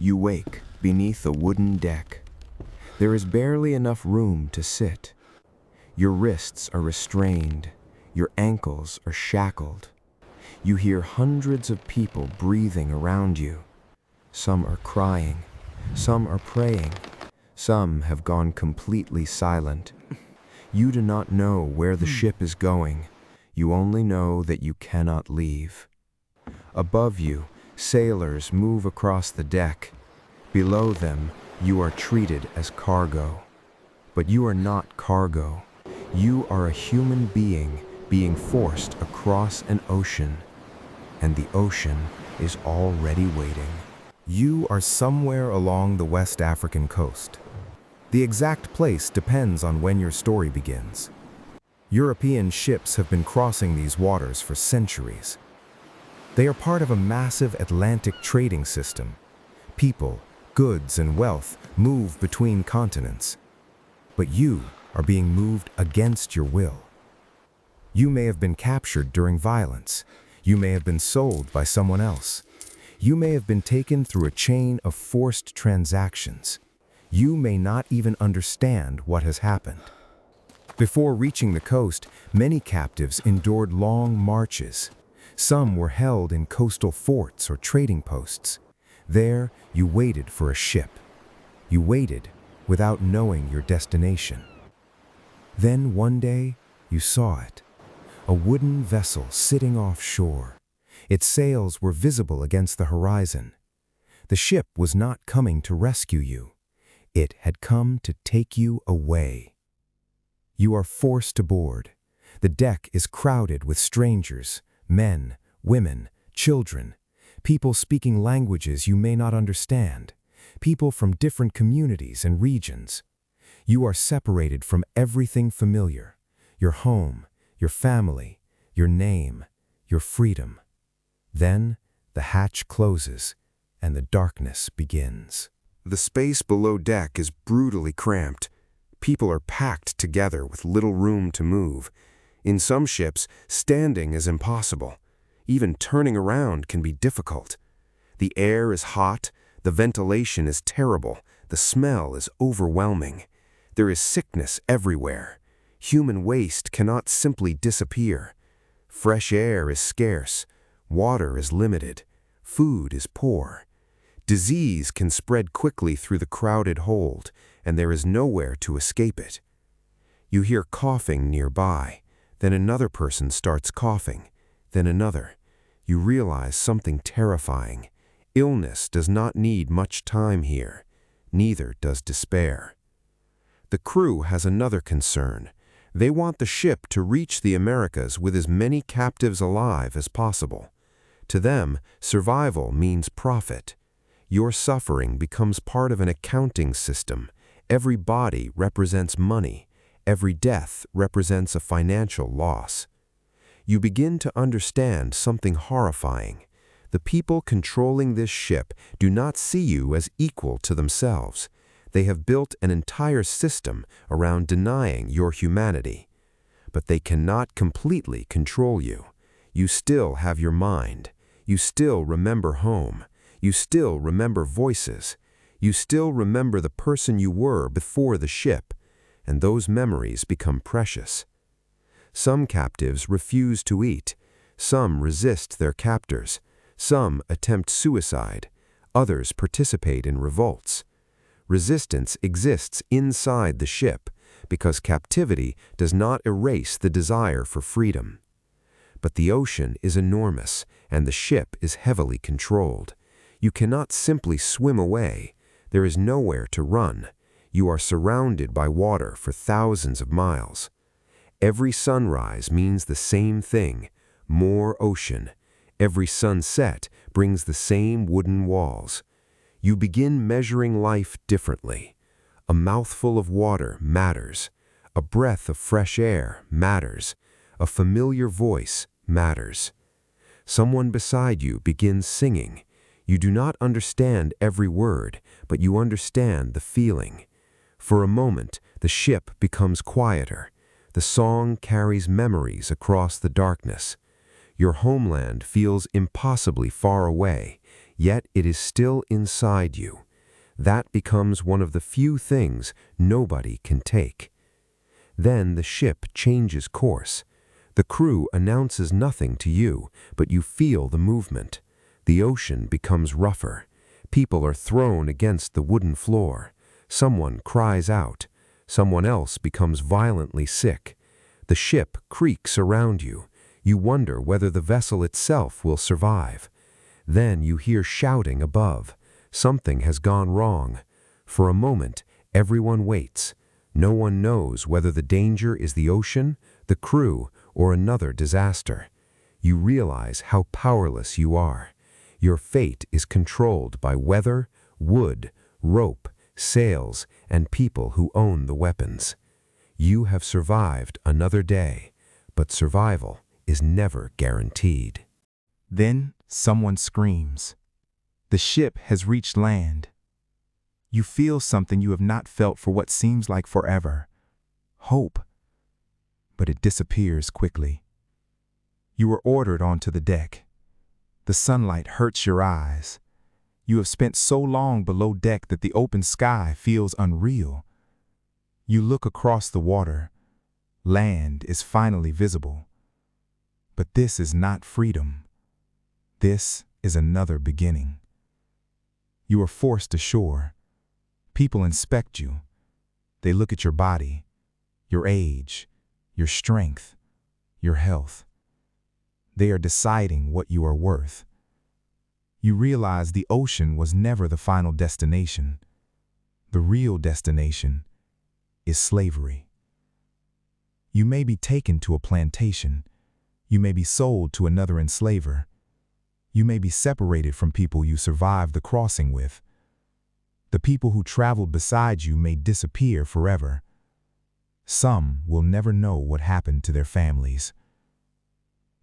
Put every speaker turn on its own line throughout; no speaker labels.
You wake beneath a wooden deck. There is barely enough room to sit. Your wrists are restrained. Your ankles are shackled. You hear hundreds of people breathing around you. Some are crying. Some are praying. Some have gone completely silent. You do not know where the ship is going. You only know that you cannot leave. Above you, sailors move across the deck. Below them, you are treated as cargo. But you are not cargo. You are a human being forced across an ocean. And the ocean is already waiting.
You are somewhere along the West African coast. The exact place depends on when your story begins. European ships have been crossing these waters for centuries. They are part of a massive Atlantic trading system. People, goods, and wealth move between continents. But you are being moved against your will. You may have been captured during violence. You may have been sold by someone else. You may have been taken through a chain of forced transactions. You may not even understand what has happened. Before reaching the coast, many captives endured long marches. Some were held in coastal forts or trading posts. There, you waited for a ship. You waited without knowing your destination. Then one day, you saw it. A wooden vessel sitting offshore. Its sails were visible against the horizon. The ship was not coming to rescue you. It had come to take you away. You are forced aboard. The deck is crowded with strangers, men, women, children, people speaking languages you may not understand, people from different communities and regions. You are separated from everything familiar, your home, your family, your name, your freedom. Then the hatch closes and the darkness begins.
The space below deck is brutally cramped. People are packed together with little room to move. In some ships, standing is impossible. Even turning around can be difficult. The air is hot, the ventilation is terrible, the smell is overwhelming. There is sickness everywhere. Human waste cannot simply disappear. Fresh air is scarce. Water is limited. Food is poor. Disease can spread quickly through the crowded hold, and there is nowhere to escape it. You hear coughing nearby, then another person starts coughing, then another. You realize something terrifying. Illness does not need much time here. Neither does despair. The crew has another concern. They want the ship to reach the Americas with as many captives alive as possible. To them, survival means profit. Your suffering becomes part of an accounting system. Every body represents money. Every death represents a financial loss. You begin to understand something horrifying. The people controlling this ship do not see you as equal to themselves. They have built an entire system around denying your humanity. But they cannot completely control you. You still have your mind. You still remember home. You still remember voices. You still remember the person you were before the ship, and those memories become precious. Some captives refuse to eat. Some resist their captors. Some attempt suicide. Others participate in revolts. Resistance exists inside the ship because captivity does not erase the desire for freedom. But the ocean is enormous, and the ship is heavily controlled. You cannot simply swim away. There is nowhere to run. You are surrounded by water for thousands of miles. Every sunrise means the same thing, more ocean. Every sunset brings the same wooden walls. You begin measuring life differently. A mouthful of water matters. A breath of fresh air matters. A familiar voice matters. Someone beside you begins singing. You do not understand every word, but you understand the feeling. For a moment, the ship becomes quieter. The song carries memories across the darkness. Your homeland feels impossibly far away, yet it is still inside you. That becomes one of the few things nobody can take. Then the ship changes course. The crew announces nothing to you, but you feel the movement. The ocean becomes rougher. People are thrown against the wooden floor. Someone cries out. Someone else becomes violently sick. The ship creaks around you. You wonder whether the vessel itself will survive. Then you hear shouting above. Something has gone wrong. For a moment, everyone waits. No one knows whether the danger is the ocean, the crew, or another disaster. You realize how powerless you are. Your fate is controlled by weather, wood, rope, sails, and people who own the weapons. You have survived another day, but survival is never guaranteed.
Then someone screams. The ship has reached land. You feel something you have not felt for what seems like forever. Hope. But it disappears quickly. You are ordered onto the deck. The sunlight hurts your eyes. You have spent so long below deck that the open sky feels unreal. You look across the water. Land is finally visible. But this is not freedom. This is another beginning. You are forced ashore. People inspect you. They look at your body, your age, your strength, your health. They are deciding what you are worth. You realize the ocean was never the final destination. The real destination is slavery. You may be taken to a plantation. You may be sold to another enslaver. You may be separated from people you survived the crossing with. The people who traveled beside you may disappear forever. Some will never know what happened to their families.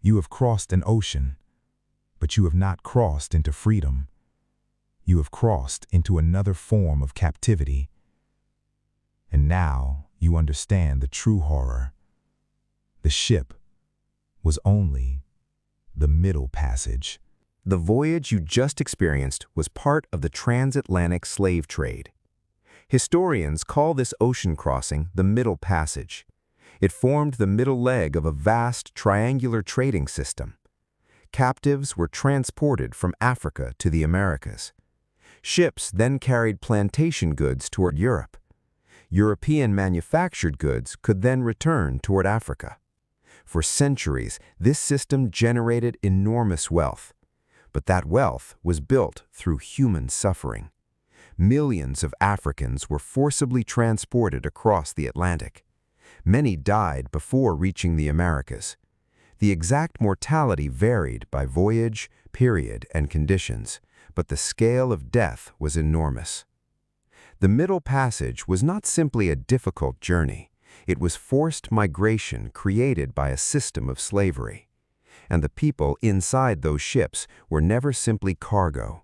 You have crossed an ocean, but you have not crossed into freedom. You have crossed into another form of captivity. And now you understand the true horror. The ship was only the middle passage.
The voyage you just experienced was part of the transatlantic slave trade. Historians call this ocean crossing the Middle Passage. It formed the middle leg of a vast triangular trading system. Captives were transported from Africa to the Americas. Ships then carried plantation goods toward Europe. European manufactured goods could then return toward Africa. For centuries, this system generated enormous wealth. But that wealth was built through human suffering. Millions of Africans were forcibly transported across the Atlantic. Many died before reaching the Americas. The exact mortality varied by voyage, period, and conditions, but the scale of death was enormous. The Middle Passage was not simply a difficult journey. It was forced migration created by a system of slavery. And the people inside those ships were never simply cargo.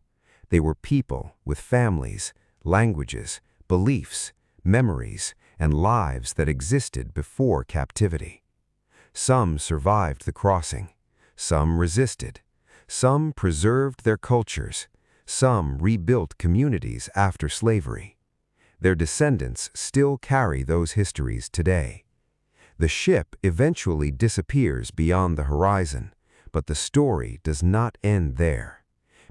They were people with families, languages, beliefs, memories, and lives that existed before captivity. Some survived the crossing. Some resisted. Some preserved their cultures. Some rebuilt communities after slavery. Their descendants still carry those histories today. The ship eventually disappears beyond the horizon, but the story does not end there,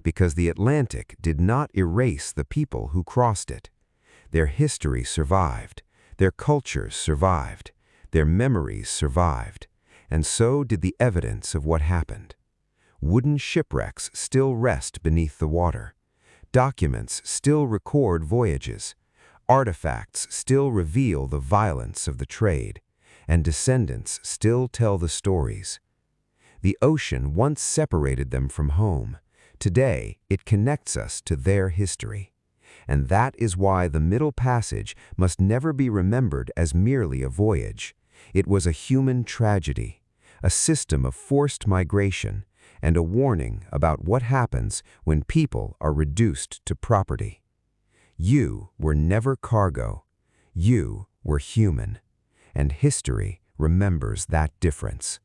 because the Atlantic did not erase the people who crossed it. Their history survived, their cultures survived, their memories survived, and so did the evidence of what happened. Wooden shipwrecks still rest beneath the water. Documents still record voyages. Artifacts still reveal the violence of the trade, and descendants still tell the stories. The ocean once separated them from home. Today, it connects us to their history. And that is why the Middle Passage must never be remembered as merely a voyage. It was a human tragedy, a system of forced migration, and a warning about what happens when people are reduced to property. You were never cargo. You were human. And history remembers that difference.